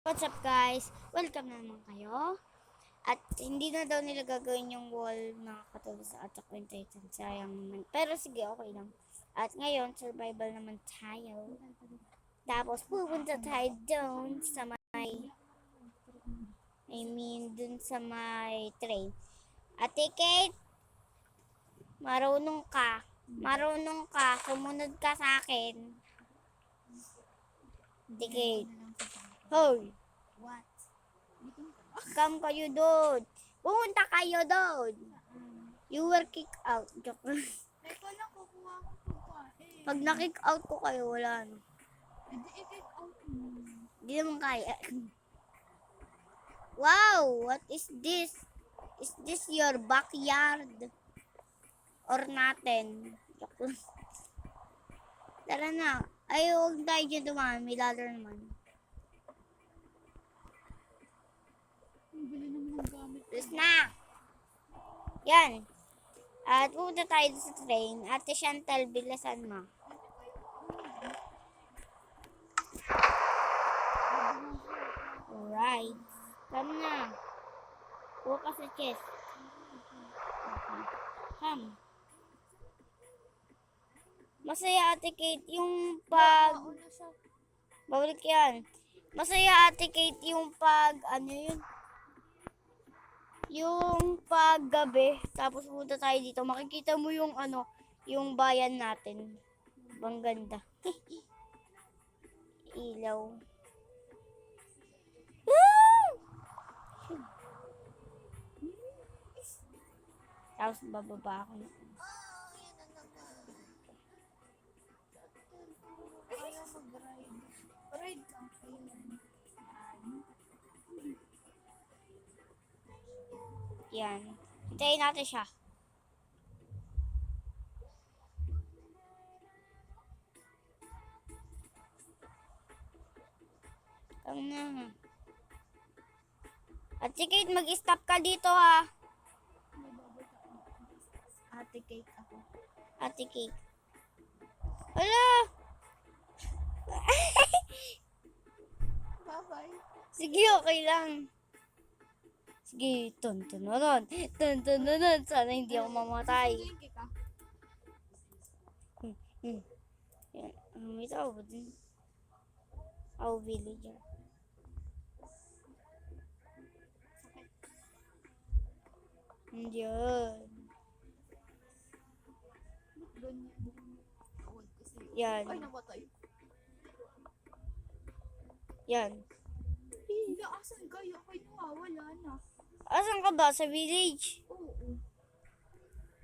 What's up guys? Welcome na naman kayo. At hindi na daw nila gagawin yung wall na katulad sa Attack on Titan. Sayang naman. Pero sige, okay lang. At ngayon, survival naman tayo. Tapos pupunta tayo doon sa dun sa may train. Ate Kate, marunong ka. Sumunod ka sa akin. Ate Kate. Hoy! What? Come kayo doon. Pumunta kayo doon. You were kicked out. Joke lang. Teka lang, kukuha ko pagkain. Pag na-kick out ko kayo, wala na. Hindi i-kick out mo. Hindi naman kaya. Wow! What is this? Is this your backyard? Or natin? Joke lang. Tara na. Ay, huwag tayo dyan dumaan. May ladder naman. Ang bili naman ng gamit. Please na! Yan. At pupunta tayo sa train. Ate Chantal, bilasan mo. Alright. Come na. Kuha ka sa chest. Come. Masaya Ate Kate yung pag... Bawalik yan. Masaya Ate Kate yung pag... Ano yun? Yung paggabi. Tapos punta tayo dito. Makikita mo yung ano, yung bayan natin. Bang ganda. Ilaw. Tapos bababa ako. Ayaw mag-ride. Ride lang. Yan. Hintayin natin siya. Tama na. At si Kate, mag-stop ka dito ha. Ate Cake ako. Ate Kate. Hala! Bye-bye. Sige, okay lang. Sige, tuntunanan. Sana hindi ako mamatay. Cake ah. Yan. May tao ba din? Our villager. Yan. Ganyan. Awad kasi. Yan. Ay, namatay. Yan. Hindi, asan kayo? Ako'y nawawala na. Asan ka ba? Sa village? Oo.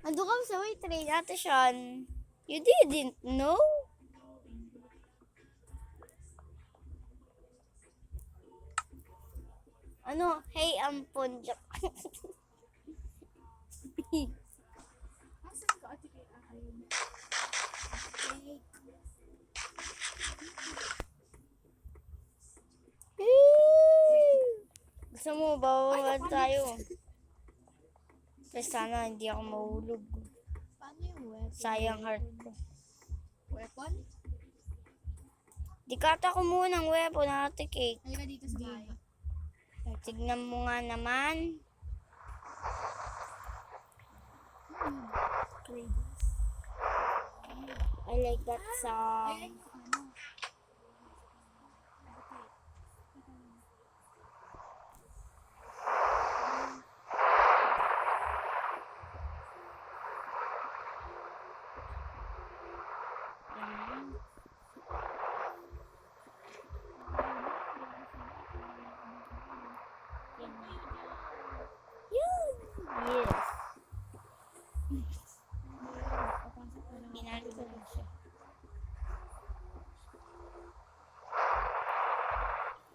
Ando ka sa way train, Ate Sean. You didn't know? Ano? Hey, ampon. Asan ka, Ate Cake? Ayun. Cake. Gusto mo, bawal tayo. Kasi sana hindi ako mahulog. Paano yung weapon? Sayang heart ko. Weapon? Dikata ko muna ng weapon, Ate Cake. Halika dito sa bahay. Tignan mo nga naman. I like that song. Ayan yung ano. Yes. Pinali ko lang siya.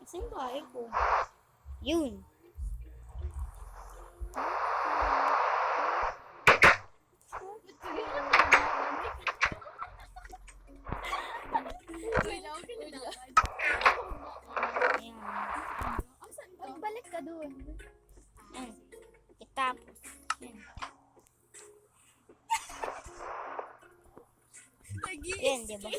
Saan bahay ko? Yun. Ayan. Asan ka? Magbalik ka doon. Ayan. Itapos. Ayan. Ayan, diba?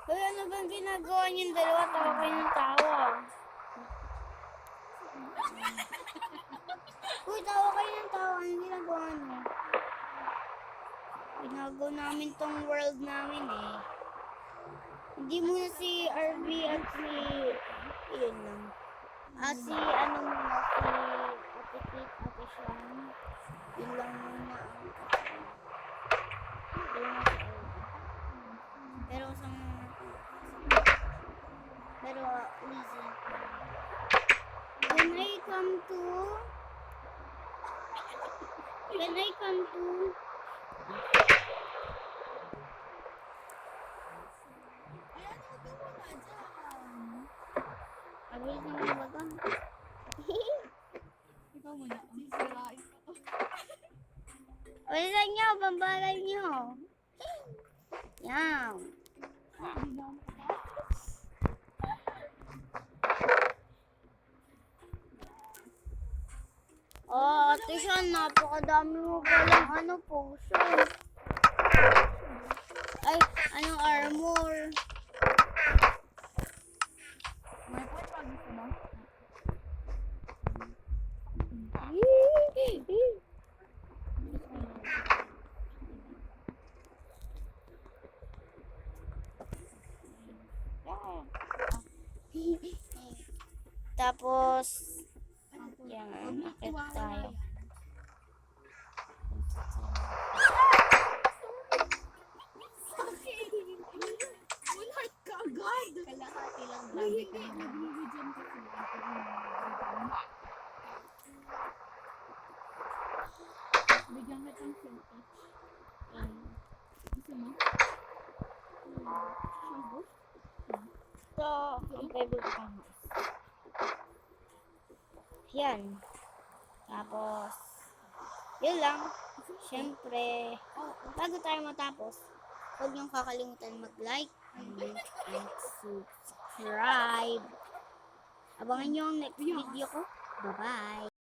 Hoy, ano ba ang ginagawa niyong dalawa, tawa kayo ng tawa. Uy, tawa kayo ng tawa. Anong ginagawa niyo? Ginagawa namin tong world namin eh. Hindi muna si RV at si... Yun lang. Si ano muna, si Ate Kate, Ate Sean. Yun lang muna ang kasama. Yun lang si RV. Pero kasama natin. Pero Lizzie. When I come to... Ayan, huwag ka muna dyan. Abilis na yung baga. Ikaw muna. Sisirain ka to. Bilisan nyo, pambalay nyo. Yan. Hindi na ako makatapos. Ate Sean, napakadami mo palang potion. Ay, armor. May point pag gusto mo? Tapos, yan, akit Tuwa tayo. Mulheart ka agad! Kalahati lang Ay, grabe hindi. ka. Nagbibigyan ka sila. Bigyan ka ng silky. Gusto mo? Shampoo? Ito, ang favorite ko. Yan. Tapos, yun lang. Siyempre, bago tayo matapos, huwag niyong kakalimutan mag-like and subscribe. Abangan niyo ang next video ko. Bye-bye!